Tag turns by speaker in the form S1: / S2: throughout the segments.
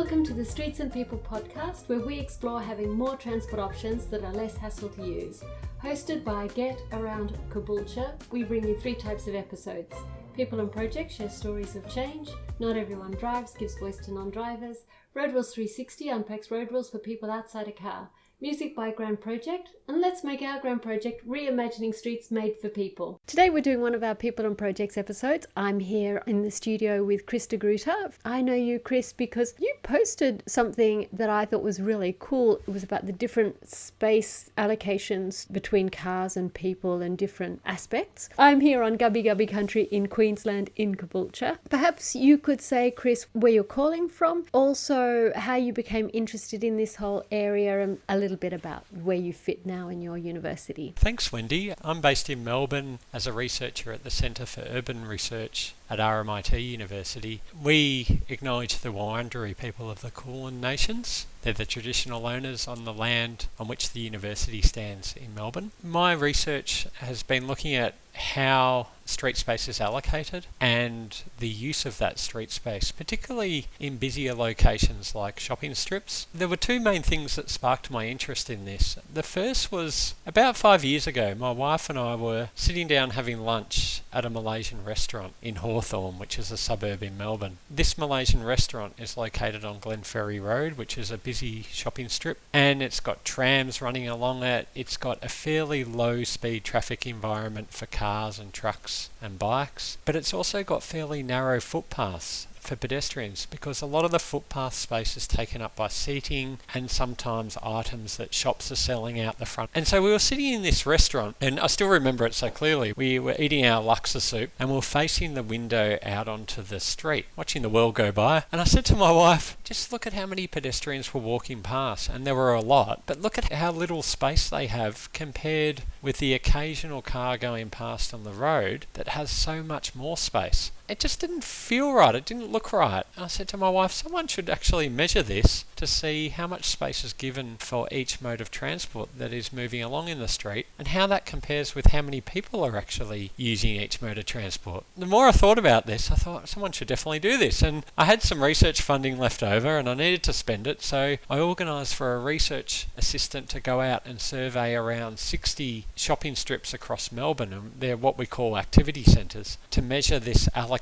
S1: Welcome to the Streets and People podcast, where we explore having more transport options that are less hassle to use. Hosted by Get Around Caboolture, we bring you 3 types of episodes. People and Projects share stories of change. Not Everyone Drives gives voice to non-drivers. Road Rules 360 unpacks road rules for people outside a car. Music by Grand Project, and let's make our Grand Project reimagining streets made for people. Today we're doing one of our People and Projects episodes. I'm here in the studio with Chris de Gruyter. I know you, Chris, because you posted something that I thought was really cool. It was about the different space allocations between cars and people and different aspects. I'm here on Gubby Gubby country in Queensland in Caboolture. Perhaps you could say, Chris, where you're calling from, also how you became interested in this whole area and a little bit about where you fit now in your university.
S2: Thanks, Wendy. I'm based in Melbourne as a researcher at the Centre for Urban Research at RMIT University. We acknowledge the Wurundjeri people of the Kulin Nations. They're the traditional owners on the land on which the university stands in Melbourne. My research has been looking at how street space is allocated and the use of that street space, particularly in busier locations like shopping strips. There were 2 main things that sparked my interest in this. The first was about 5 years ago. My wife and I were sitting down having lunch at a Malaysian restaurant in Hawthorn, which is a suburb in Melbourne. This Malaysian restaurant is located on Glenferrie Road, which is a busy shopping strip, and it's got trams running along it. It's got a fairly low speed traffic environment for cars and trucks and bikes, but it's also got fairly narrow footpaths for pedestrians, because a lot of the footpath space is taken up by seating and sometimes items that shops are selling out the front. And so we were sitting in this restaurant, and I still remember it so clearly. We were eating our laksa soup and we were facing the window out onto the street, watching the world go by. And I said to my wife, just look at how many pedestrians were walking past, and there were a lot, but look at how little space they have compared with the occasional car going past on the road that has so much more space. It just didn't feel right. It didn't look right. I said to my wife, someone should actually measure this to see how much space is given for each mode of transport that is moving along in the street and how that compares with how many people are actually using each mode of transport. The more I thought about this, I thought someone should definitely do this. And I had some research funding left over and I needed to spend it, so I organised for a research assistant to go out and survey around 60 shopping strips across Melbourne, and they're what we call activity centres, to measure this allocation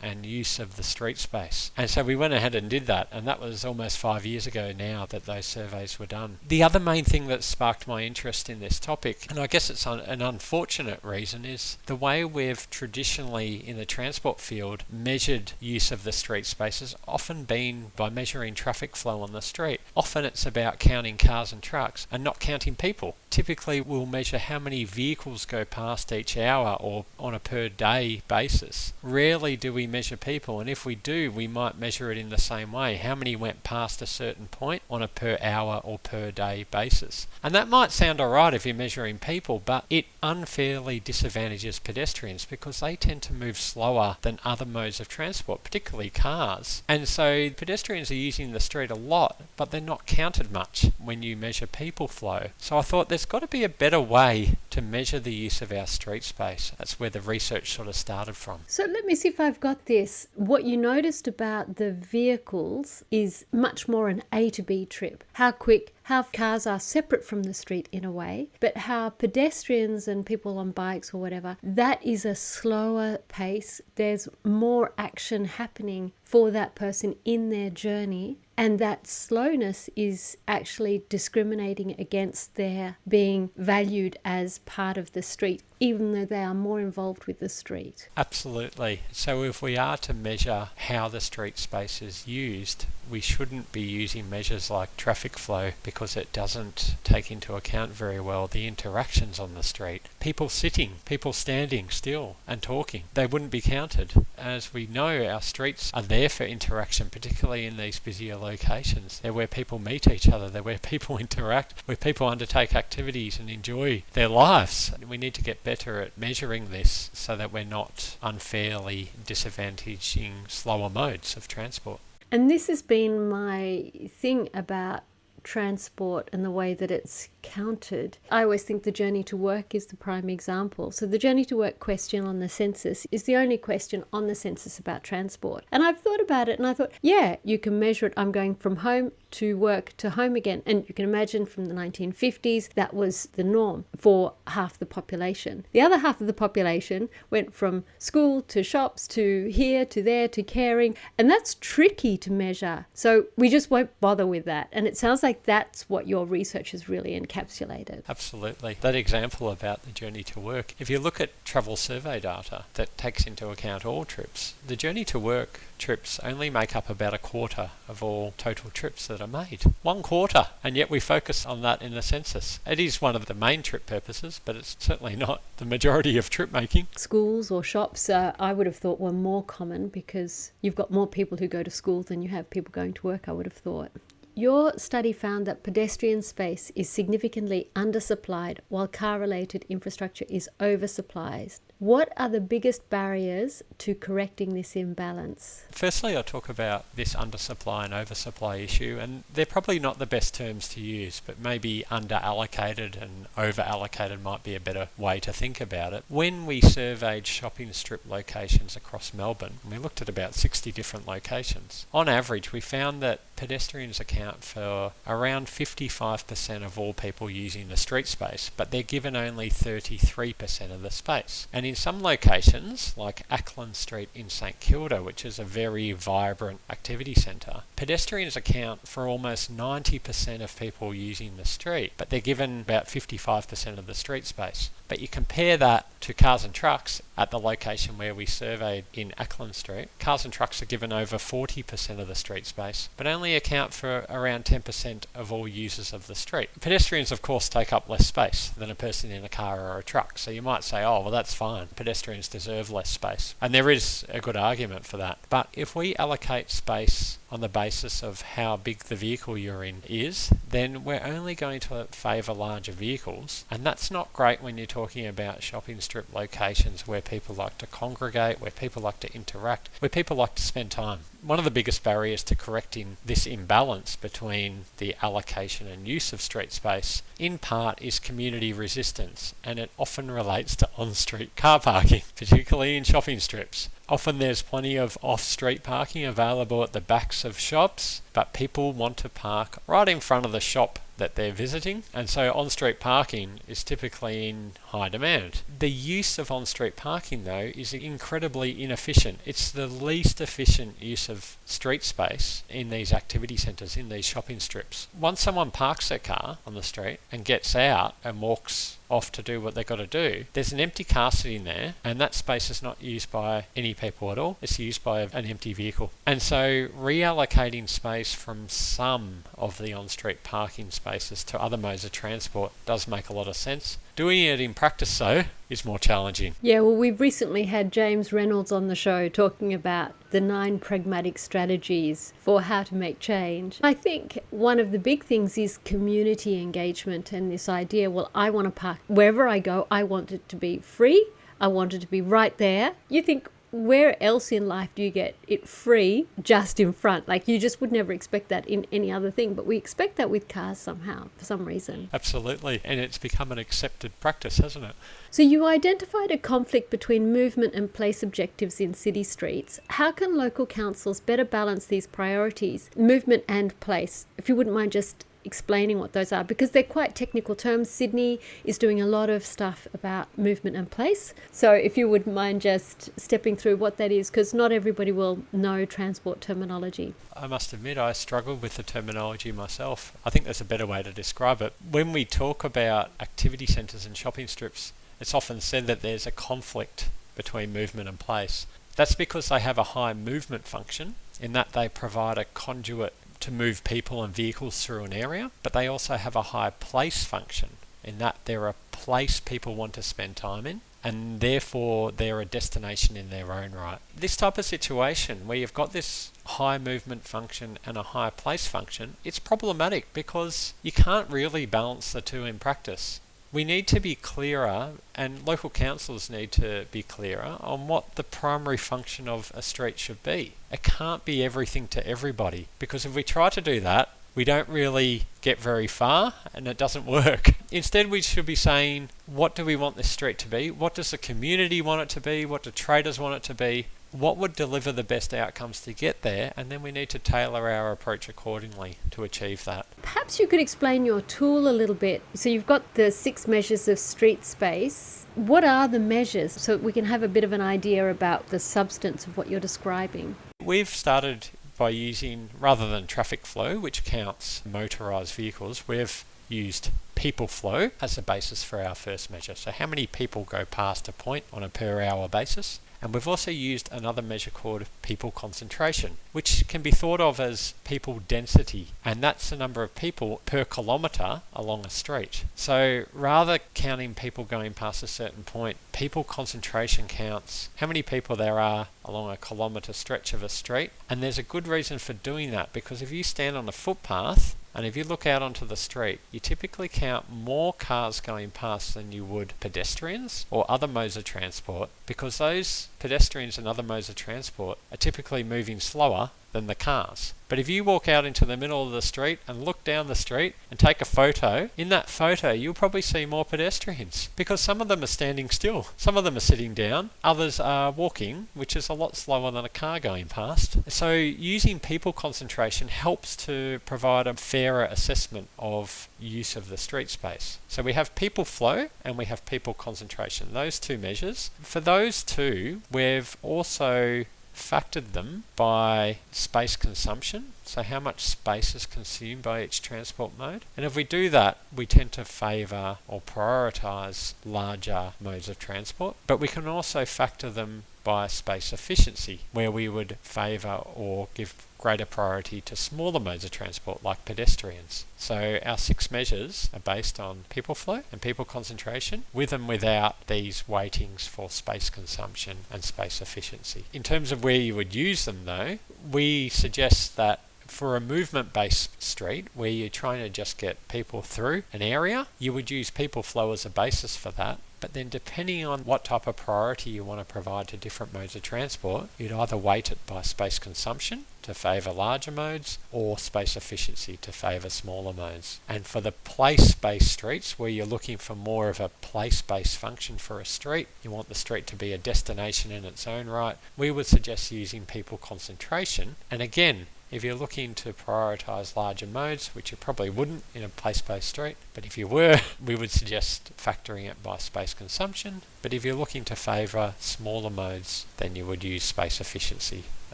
S2: and use of the street space. And so we went ahead and did that, and that was almost 5 years ago now that those surveys were done. The other main thing that sparked my interest in this topic, and I guess it's an unfortunate reason, is the way we've traditionally in the transport field measured use of the street space has often been by measuring traffic flow on the street. Often it's about counting cars and trucks and not counting people. Typically we'll measure how many vehicles go past each hour or on a per day basis. Rarely do we measure people, and if we do, we might measure it in the same way. How many went past a certain point on a per hour or per day basis? And that might sound alright if you're measuring people, but it unfairly disadvantages pedestrians because they tend to move slower than other modes of transport, particularly cars. And so pedestrians are using the street a lot, but they're not counted much when you measure people flow. So I thought there's got to be a better way to measure the use of our street space. That's where the research sort of started from.
S1: So let me see if I've got this. What you noticed about the vehicles is much more an A to B trip. How quick, how cars are separate from the street in a way, but how pedestrians and people on bikes or whatever, that is a slower pace. There's more action happening for that person in their journey, and that slowness is actually discriminating against their being valued as part of the street, even though they are more involved with the street.
S2: Absolutely. So if we are to measure how the street space is used, we shouldn't be using measures like traffic flow because it doesn't take into account very well the interactions on the street. People sitting, people standing still and talking, they wouldn't be counted. As we know, our streets are there for interaction, particularly in these busier locations. They're where people meet each other, they're where people interact, where people undertake activities and enjoy their lives. We need to get better at measuring this so that we're not unfairly disadvantaging slower modes of transport.
S1: And this has been my thing about transport and the way that it's counted, I always think the journey to work is the prime example. So the journey to work question on the census is the only question on the census about transport. And I've thought about it and I thought, yeah, you can measure it. I'm going from home to work to home again. And you can imagine from the 1950s, that was the norm for half the population. The other half of the population went from school to shops to here to there to caring. And that's tricky to measure. So we just won't bother with that. And it sounds like that's what your research has really encapsulated.
S2: Absolutely. That example about the journey to work, if you look at travel survey data that takes into account all trips, the journey to work trips only make up about a quarter of all total trips that are made. 1/4. And yet we focus on that in the census. It is one of the main trip purposes, but it's certainly not the majority of trip making.
S1: Schools or shops, I would have thought were more common because you've got more people who go to school than you have people going to work, I would have thought. Your study found that pedestrian space is significantly undersupplied while car-related infrastructure is oversupplied. What are the biggest barriers to correcting this imbalance?
S2: Firstly, I'll talk about this undersupply and oversupply issue, and they're probably not the best terms to use, but maybe underallocated and overallocated might be a better way to think about it. When we surveyed shopping strip locations across Melbourne, we looked at about 60 different locations. On average, we found that pedestrians account for around 55% of all people using the street space, but they're given only 33% of the space. And in some locations, like Ackland Street in St Kilda, which is a very vibrant activity centre, pedestrians account for almost 90% of people using the street, but they're given about 55% of the street space. But you compare that to cars and trucks at the location where we surveyed in Ackland Street, cars and trucks are given over 40% of the street space, but only account for around 10% of all users of the street. Pedestrians, of course, take up less space than a person in a car or a truck, so you might say, oh, well, that's fine. Pedestrians deserve less space. And there is a good argument for that. But if we allocate space on the basis of how big the vehicle you're in is, then we're only going to favour larger vehicles. And that's not great when you're talking about shopping strip locations where people like to congregate, where people like to interact, where people like to spend time. One of the biggest barriers to correcting this imbalance between the allocation and use of street space, in part, is community resistance, and it often relates to on-street car parking, particularly in shopping strips. Often there's plenty of off-street parking available at the backs of shops, but people want to park right in front of the shop that they're visiting, and so on-street parking is typically in high demand. The use of on-street parking, though, is incredibly inefficient. It's the least efficient use of street space in these activity centres, in these shopping strips. Once someone parks their car on the street and gets out and walks off to do what they've got to do, there's an empty car sitting there, and that space is not used by any people at all. It's used by an empty vehicle. And so reallocating space from some of the on-street parking spaces to other modes of transport does make a lot of sense. Doing it in practice, though, is more challenging.
S1: Yeah, well, we've recently had James Reynolds on the show talking about the 9 pragmatic strategies for how to make change. I think one of the big things is community engagement and this idea, well, I want to park wherever I go, I want it to be free, I want it to be right there. You think, where else in life do you get it free just in front? Like, you just would never expect that in any other thing, but we expect that with cars somehow, for some reason.
S2: Absolutely, and it's become an accepted practice, hasn't it?
S1: So you identified a conflict between movement and place objectives in city streets. How can local councils better balance these priorities, movement and place? If you wouldn't mind just explaining what those are, because they're quite technical terms. Sydney is doing a lot of stuff about movement and place. So if you wouldn't mind just stepping through what that is, because not everybody will know transport terminology.
S2: I must admit I struggled with the terminology myself. I think there's a better way to describe it. When we talk about activity centres and shopping strips, it's often said that there's a conflict between movement and place. That's because they have a high movement function in that they provide a conduit to move people and vehicles through an area, but they also have a high place function in that they're a place people want to spend time in, and therefore they're a destination in their own right. This type of situation where you've got this high movement function and a high place function, it's problematic because you can't really balance the two in practice. We need to be clearer, and local councils need to be clearer on what the primary function of a street should be. It can't be everything to everybody, because if we try to do that, we don't really get very far and it doesn't work. Instead, we should be saying, what do we want this street to be? What does the community want it to be? What do traders want it to be? What would deliver the best outcomes to get there? And then we need to tailor our approach accordingly to achieve that.
S1: Perhaps you could explain your tool a little bit. So you've got the 6 measures of street space. What are the measures so we can have a bit of an idea about the substance of what you're describing?
S2: We've started by using, rather than traffic flow, which counts motorised vehicles, we've used people flow as the basis for our first measure. So how many people go past a point on a per hour basis? And we've also used another measure called people concentration, which can be thought of as people density, and that's the number of people per kilometre along a street. So rather counting people going past a certain point, people concentration counts how many people there are along a kilometre stretch of a street. And there's a good reason for doing that, because if you stand on a footpath and if you look out onto the street, you typically count more cars going past than you would pedestrians or other modes of transport, because those pedestrians and other modes of transport are typically moving slower than the cars. But if you walk out into the middle of the street and look down the street and take a photo, in that photo you'll probably see more pedestrians, because some of them are standing still, some of them are sitting down, others are walking, which is a lot slower than a car going past. So using people concentration helps to provide a fairer assessment of use of the street space. So we have people flow and we have people concentration, those two measures. For those two, we've also factored them by space consumption, so how much space is consumed by each transport mode. And if we do that, we tend to favour or prioritise larger modes of transport, but we can also factor them by space efficiency, where we would favour or give greater priority to smaller modes of transport like pedestrians. So our 6 measures are based on people flow and people concentration, with and without these weightings for space consumption and space efficiency. In terms of where you would use them though, we suggest that for a movement-based street where you're trying to just get people through an area, you would use people flow as a basis for that. But then depending on what type of priority you want to provide to different modes of transport, you'd either weight it by space consumption to favour larger modes or space efficiency to favour smaller modes. And for the place-based streets, where you're looking for more of a place-based function for a street, you want the street to be a destination in its own right, we would suggest using people concentration. And again, if you're looking to prioritise larger modes, which you probably wouldn't in a place-based street, but if you were, we would suggest factoring it by space consumption. But if you're looking to favour smaller modes, then you would use space efficiency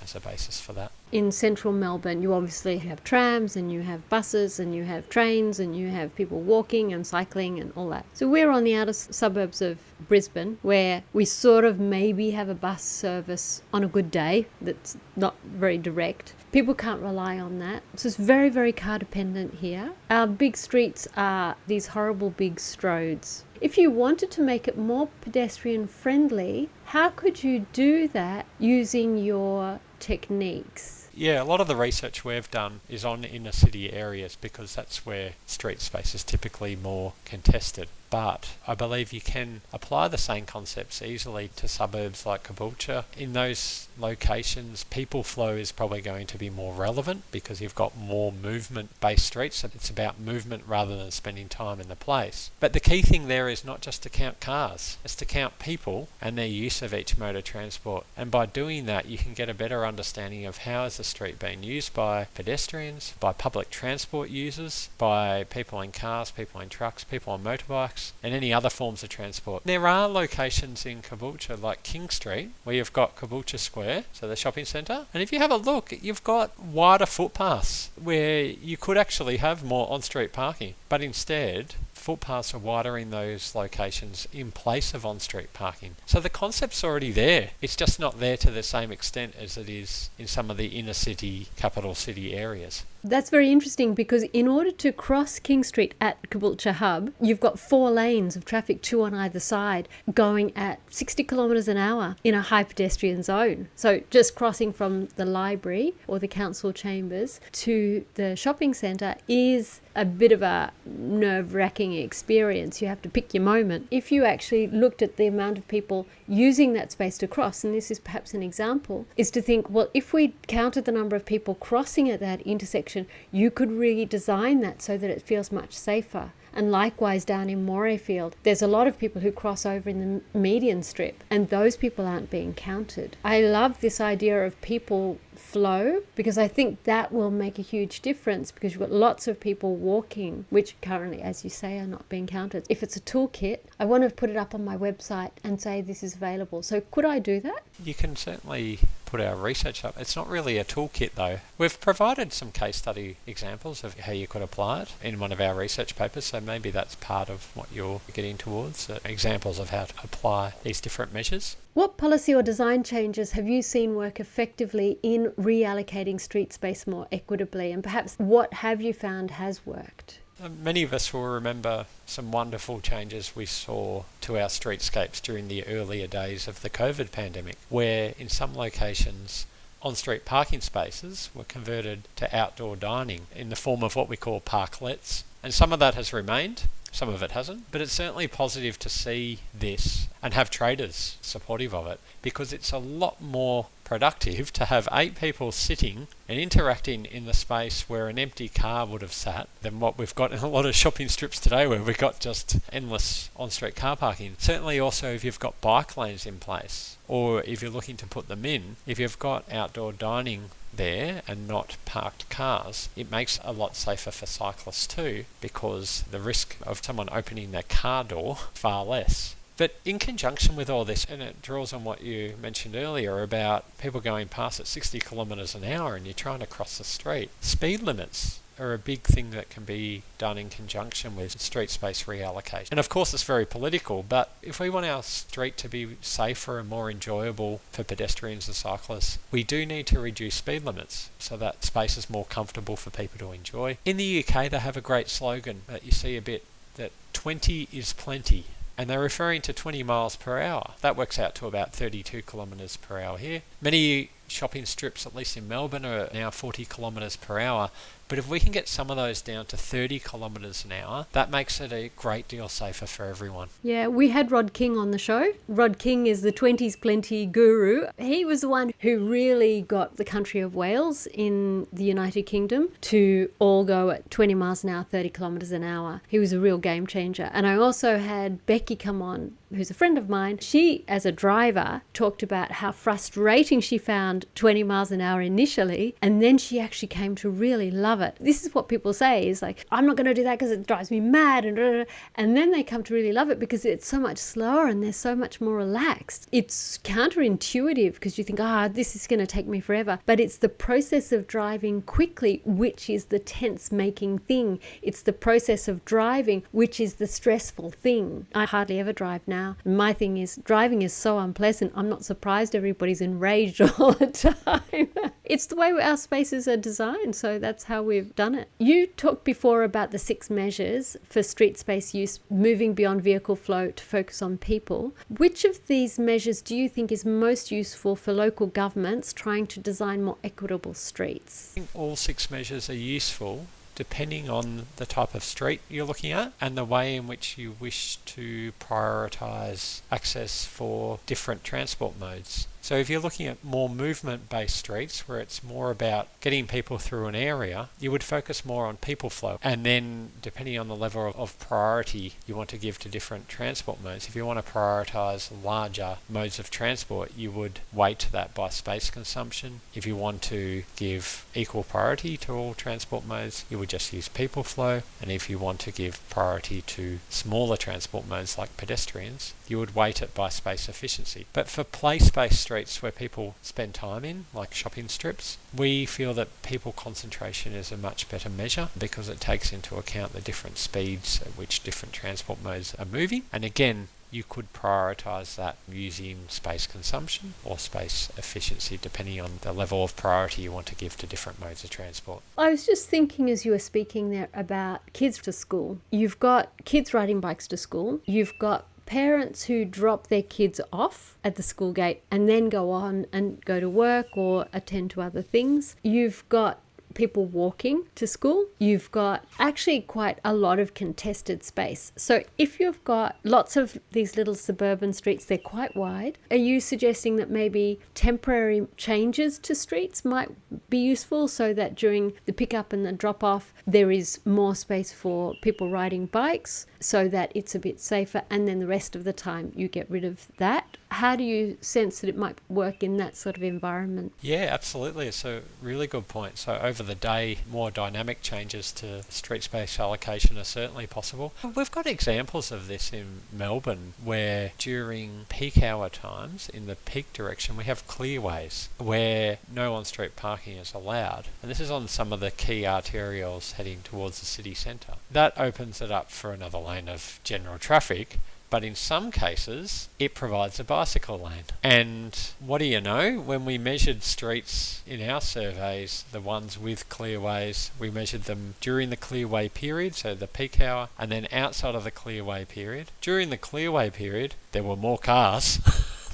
S2: as a basis for that.
S1: In central Melbourne, you obviously have trams and you have buses and you have trains and you have people walking and cycling and all that. So we're on the outer suburbs of Brisbane, where we sort of maybe have a bus service on a good day that's not very direct. People can't rely on that. So it's very, very car dependent here. Our big streets are these horrible big stroads. If you wanted to make it more pedestrian friendly, how could you do that using your techniques?
S2: Yeah, a lot of the research we've done is on inner city areas, because that's where street space is typically more contested. But I believe you can apply the same concepts easily to suburbs like Caboolture. In those locations, people flow is probably going to be more relevant because you've got more movement-based streets, and it's about movement rather than spending time in the place. But the key thing there is not just to count cars, it's to count people and their use of each mode of transport. And by doing that, you can get a better understanding of how is the street being used by pedestrians, by public transport users, by people in cars, people in trucks, people on motorbikes, and any other forms of transport. There are locations in Caboolture like King Street where you've got Caboolture Square, so the shopping centre, and if you have a look, you've got wider footpaths where you could actually have more on-street parking, but instead footpaths are wider in those locations in place of on-street parking. So the concept's already there. It's just not there to the same extent as it is in some of the inner city, capital city areas.
S1: That's very interesting, because in order to cross King Street at Caboolture Hub, you've got 4 lanes of traffic, 2 on either side, going at 60 kilometres an hour in a high pedestrian zone. So just crossing from the library or the council chambers to the shopping centre is a bit of a nerve-wracking experience. You have to pick your moment. If you actually looked at the amount of people using that space to cross, and this is perhaps an example, is to think, well, if we counted the number of people crossing at that intersection, you could really design that so that it feels much safer. And likewise down in Morayfield, there's a lot of people who cross over in the median strip, and those people aren't being counted. I love this idea of people flow, because I think that will make a huge difference, because you've got lots of people walking, which currently, as you say, are not being counted. If it's a toolkit, I want to put it up on my website and say this is available. So could I do that?
S2: You can certainly put our research up. It's not really a toolkit though. We've provided some case study examples of how you could apply it in one of our research papers, so maybe that's part of what you're getting towards, examples of how to apply these different measures.
S1: What policy or design changes have you seen work effectively in reallocating street space more equitably, and perhaps what have you found has worked?
S2: Many of us will remember some wonderful changes we saw to our streetscapes during the earlier days of the COVID pandemic, where in some locations on-street parking spaces were converted to outdoor dining in the form of what we call parklets. And some of that has remained, some of it hasn't, but it's certainly positive to see this and have traders supportive of it, because it's a lot more productive to have 8 people sitting and interacting in the space where an empty car would have sat than what we've got in a lot of shopping strips today, where we've got just endless on-street car parking. Certainly also if you've got bike lanes in place, or if you're looking to put them in, if you've got outdoor dining there and not parked cars, it makes it a lot safer for cyclists too, because the risk of someone opening their car door far less. But in conjunction with all this, and it draws on what you mentioned earlier about people going past at 60 kilometres an hour and you're trying to cross the street, speed limits are a big thing that can be done in conjunction with street space reallocation. And of course it's very political, but if we want our street to be safer and more enjoyable for pedestrians and cyclists, we do need to reduce speed limits so that space is more comfortable for people to enjoy. In the UK they have a great slogan that you see a bit, that 20 is plenty. And they're referring to 20 miles per hour. That works out to about 32 kilometres per hour here. Many shopping strips, at least in Melbourne, are now 40 kilometres per hour. But if we can get some of those down to 30 kilometres an hour, that makes it a great deal safer for everyone.
S1: Yeah, we had Rod King on the show. Rod King is the 20's plenty guru. He was the one who really got the country of Wales in the United Kingdom to all go at 20 miles an hour, 30 kilometres an hour. He was a real game changer. And I also had Becky come on, who's a friend of mine. She, as a driver, talked about how frustrating she found 20 miles an hour initially, and then she actually came to really love it. This is what people say, is like, I'm not going to do that because it drives me mad, and then they come to really love it because it's so much slower and they're so much more relaxed. It's counterintuitive because you think, this is going to take me forever, but it's the process of driving quickly which is the tense making thing. It's the process of driving which is the stressful thing. I hardly ever drive now. My thing is, driving is so unpleasant. I'm not surprised everybody's enraged all the time. It's the way our spaces are designed, so that's how we've done it. You talked before about the 6 measures for street space use, moving beyond vehicle flow to focus on people. Which of these measures do you think is most useful for local governments trying to design more equitable streets?
S2: I think all 6 measures are useful depending on the type of street you're looking at and the way in which you wish to prioritise access for different transport modes. So if you're looking at more movement-based streets where it's more about getting people through an area, you would focus more on people flow. And then depending on the level of priority you want to give to different transport modes, if you want to prioritise larger modes of transport, you would weight that by space consumption. If you want to give equal priority to all transport modes, you would just use people flow. And if you want to give priority to smaller transport modes like pedestrians, you would weight it by space efficiency. But for place-based streets where people spend time in, like shopping strips, we feel that people concentration is a much better measure because it takes into account the different speeds at which different transport modes are moving. And again, you could prioritise that using space consumption or space efficiency depending on the level of priority you want to give to different modes of transport.
S1: I was just thinking as you were speaking there about kids to school. You've got kids riding bikes to school. You've got parents who drop their kids off at the school gate and then go on and go to work or attend to other things. You've got people walking to school. You've got actually quite a lot of contested space. So if you've got lots of these little suburban streets, they're quite wide. Are you suggesting that maybe temporary changes to streets might be useful so that during the pickup and the drop off, there is more space for people riding bikes so that it's a bit safer, and then the rest of the time you get rid of that? How do you sense that it might work in that sort of environment?
S2: Yeah, absolutely. It's a really good point. So over the day, more dynamic changes to street space allocation are certainly possible. We've got examples of this in Melbourne where during peak hour times in the peak direction we have clearways where no on-street parking is allowed. And this is on some of the key arterials heading towards the city centre. That opens it up for another lane of general traffic, but in some cases it provides a bicycle lane. And what do you know, when we measured streets in our surveys, the ones with clearways, we measured them during the clearway period, so the peak hour, and then outside of the clearway period. During the clearway period there were more cars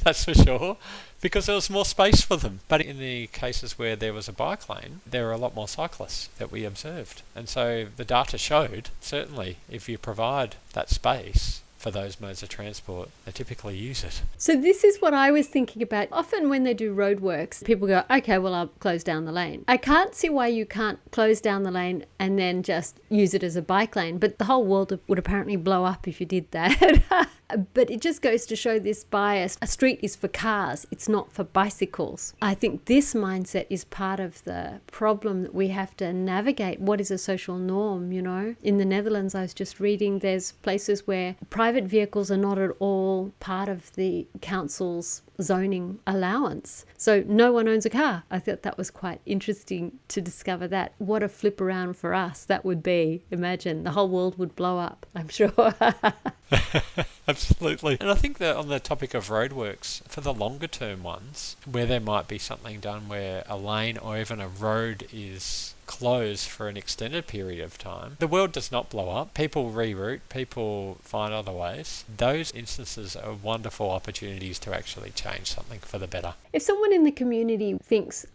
S2: that's for sure, because there was more space for them. But in the cases where there was a bike lane, there were a lot more cyclists that we observed. And so the data showed, certainly, if you provide that space for those modes of transport, they typically use it.
S1: So this is what I was thinking about. Often when they do roadworks, people go, okay, well, I'll close down the lane. I can't see why you can't close down the lane and then just use it as a bike lane, but the whole world would apparently blow up if you did that. But it just goes to show this bias. A street is for cars, it's not for bicycles. I think this mindset is part of the problem that we have to navigate. What is a social norm, you know? In the Netherlands, I was just reading, there's places where private vehicles are not at all part of the council's zoning allowance. So no one owns a car. I thought that was quite interesting to discover that. What a flip around for us that would be. Imagine, the whole world would blow up, I'm sure.
S2: Absolutely. And I think that on the topic of roadworks, for the longer term ones, where there might be something done where a lane or even a road is closed for an extended period of time, the world does not blow up. People reroute, people find other ways. Those instances are wonderful opportunities to actually change something for the better.
S1: If someone in the community thinks,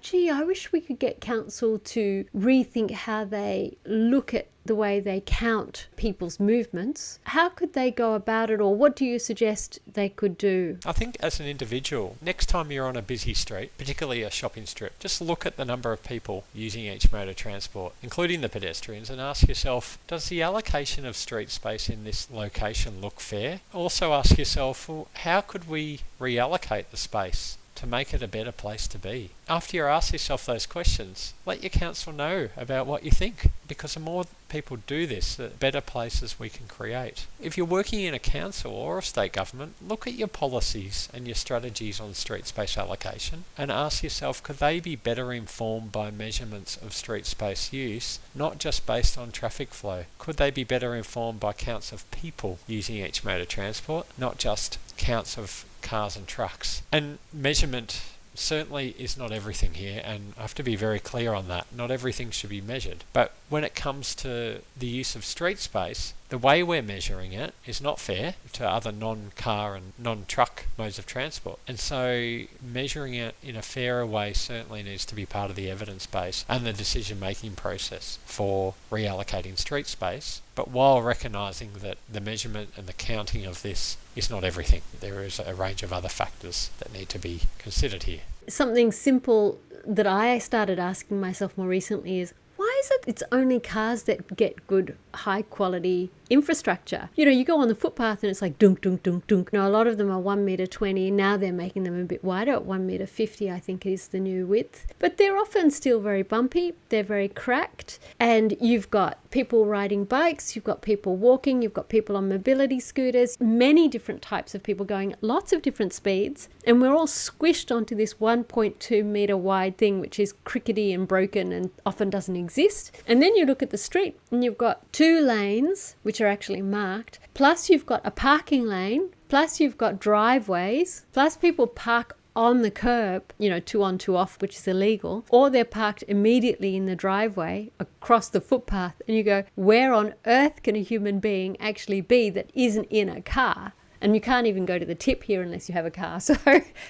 S1: gee, I wish we could get council to rethink how they look at the way they count people's movements, how could they go about it, or what do you suggest they could do?
S2: I think as an individual, next time you're on a busy street, particularly a shopping strip, just look at the number of people using each mode of transport, including the pedestrians, and ask yourself, does the allocation of street space in this location look fair? Also ask yourself, well, how could we reallocate the space to make it a better place to be? After you ask yourself those questions, let your council know about what you think, because the more people do this, the better places we can create. If you're working in a council or a state government, look at your policies and your strategies on street space allocation and ask yourself, could they be better informed by measurements of street space use, not just based on traffic flow? Could they be better informed by counts of people using each mode of transport, not just counts of cars and trucks? And measurement certainly is not everything here, and I have to be very clear on that. Not everything should be measured. But when it comes to the use of street space, the way we're measuring it is not fair to other non-car and non-truck modes of transport. And so measuring it in a fairer way certainly needs to be part of the evidence base and the decision-making process for reallocating street space, but while recognising that the measurement and the counting of this is not everything. There is a range of other factors that need to be considered here.
S1: Something simple that I started asking myself more recently is, why is it it's only cars that get good high quality infrastructure? You know, you go on the footpath and it's like dunk, dunk, dunk, dunk. Now, a lot of them are 1 metre 20. Now they're making them a bit wider at 1 metre 50, I think is the new width. But they're often still very bumpy. They're very cracked. And you've got people riding bikes, you've got people walking, you've got people on mobility scooters, many different types of people going at lots of different speeds. And we're all squished onto this 1.2 metre wide thing, which is crickety and broken and often doesn't exist. And then you look at the street and you've got 2 lanes, which are actually marked, plus you've got a parking lane, plus you've got driveways, plus people park on the curb, you know, 2 on 2 off, which is illegal, or they're parked immediately in the driveway across the footpath, and you go, where on earth can a human being actually be that isn't in a car? And you can't even go to the tip here unless you have a car. So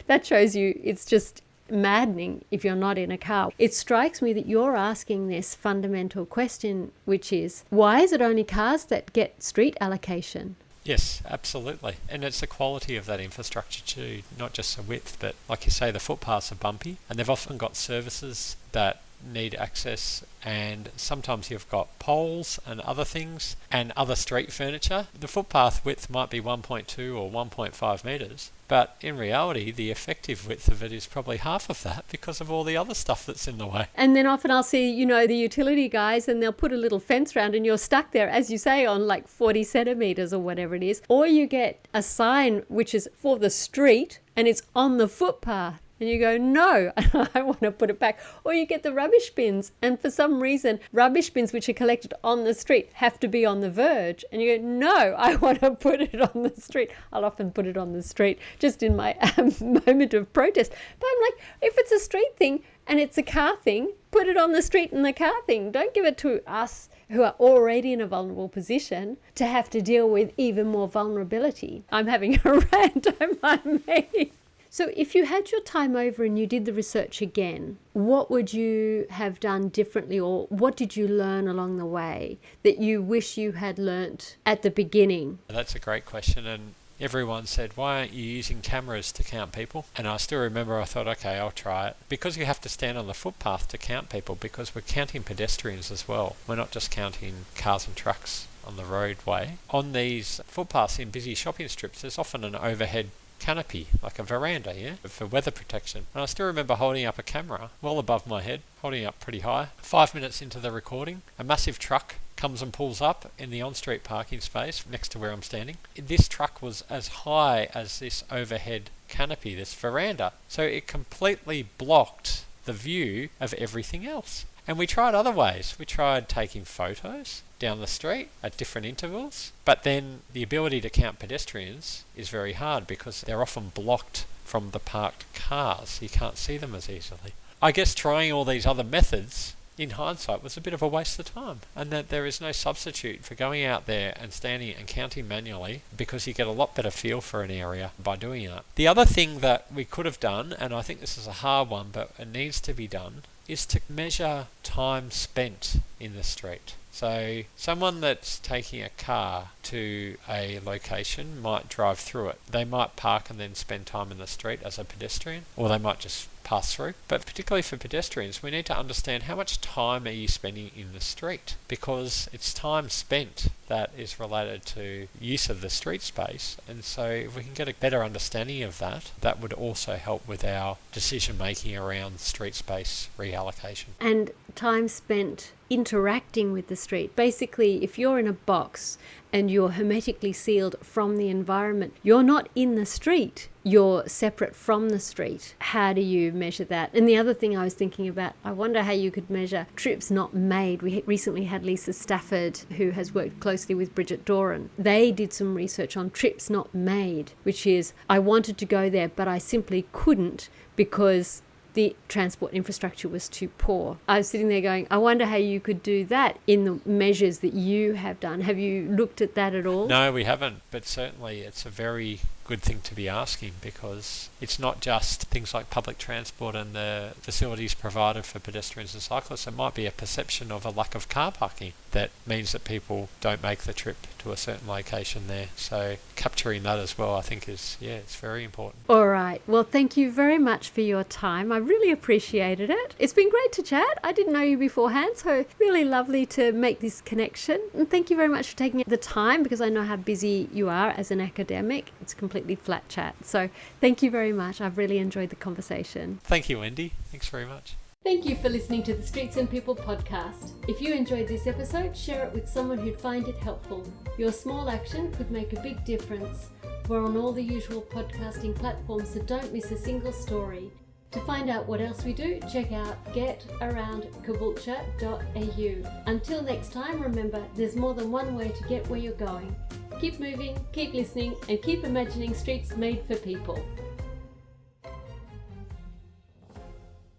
S1: that shows you it's just maddening if you're not in a car. It strikes me that you're asking this fundamental question, which is, why is it only cars that get street allocation?
S2: Yes, absolutely. And it's the quality of that infrastructure too, not just the width, but like you say, the footpaths are bumpy and they've often got services that need access, and sometimes you've got poles and other things and other street furniture. The footpath width might be 1.2 or 1.5 metres, but in reality the effective width of it is probably half of that because of all the other stuff that's in the way.
S1: And then often I'll see, the utility guys, and they'll put a little fence around and you're stuck there, as you say, on like 40 centimetres or whatever it is. Or you get a sign which is for the street and it's on the footpath. And you go, no, I want to put it back. Or you get the rubbish bins. And for some reason, rubbish bins which are collected on the street have to be on the verge. And you go, no, I want to put it on the street. I'll often put it on the street just in my moment of protest. But I'm like, if it's a street thing and it's a car thing, put it on the street and the car thing. Don't give it to us who are already in a vulnerable position to have to deal with even more vulnerability. I'm having a rant, I might. So if you had your time over and you did the research again, what would you have done differently, or what did you learn along the way that you wish you had learnt at the beginning?
S2: That's a great question, and everyone said, why aren't you using cameras to count people? And I still remember I thought, okay, I'll try it. Because you have to stand on the footpath to count people, because we're counting pedestrians as well. We're not just counting cars and trucks on the roadway. On these footpaths in busy shopping strips, there's often an overhead canopy, like a veranda, for weather protection. And I still remember holding up a camera well above my head, holding it up pretty high. 5 minutes into the recording, a massive truck comes and pulls up in the on-street parking space next to where I'm standing. This truck was as high as this overhead canopy, this veranda. So it completely blocked the view of everything else. And we tried other ways. We tried taking photos down the street at different intervals, but then the ability to count pedestrians is very hard because they're often blocked from the parked cars. You can't see them as easily. I guess trying all these other methods in hindsight was a bit of a waste of time, and that there is no substitute for going out there and standing and counting manually, because you get a lot better feel for an area by doing that. The other thing that we could have done, and I think this is a hard one but it needs to be done, is to measure time spent in the street. So someone that's taking a car to a location might drive through it. They might park and then spend time in the street as a pedestrian, or they might just pass through. But particularly for pedestrians, we need to understand how much time are you spending in the street, because it's time spent that is related to use of the street space. And so if we can get a better understanding of that, that would also help with our decision making around street space reallocation.
S1: And time spent interacting with the street. Basically, if you're in a box and you're hermetically sealed from the environment, you're not in the street, you're separate from the street. How do you measure that? And the other thing I was thinking about, I wonder how you could measure trips not made. We recently had Lisa Stafford, who has worked closely with Bridget Doran. They did some research on trips not made, which is, I wanted to go there, but I simply couldn't because the transport infrastructure was too poor. I was sitting there going, I wonder how you could do that in the measures that you have done. Have you looked at that at all?
S2: No, we haven't, but certainly it's a very good thing to be asking, because it's not just things like public transport and the facilities provided for pedestrians and cyclists. It might be a perception of a lack of car parking that means that people don't make the trip to a certain location there. So capturing that as well, I think it's very important.
S1: All right. Well, thank you very much for your time. I really appreciated it. It's been great to chat. I didn't know you beforehand, so really lovely to make this connection. And thank you very much for taking the time, because I know how busy you are as an academic. It's completely flat chat. So thank you very much. I've really enjoyed the conversation.
S2: Thank you, Wendy. Thanks very much.
S1: Thank you for listening to the Streets and People podcast. If you enjoyed this episode, share it with someone who'd find it helpful. Your small action could make a big difference. We're on all the usual podcasting platforms, so don't miss a single story. To find out what else we do, check out getaroundcaboolture.au. Until next time, remember, there's more than one way to get where you're going. Keep moving, keep listening, and keep imagining streets made for people.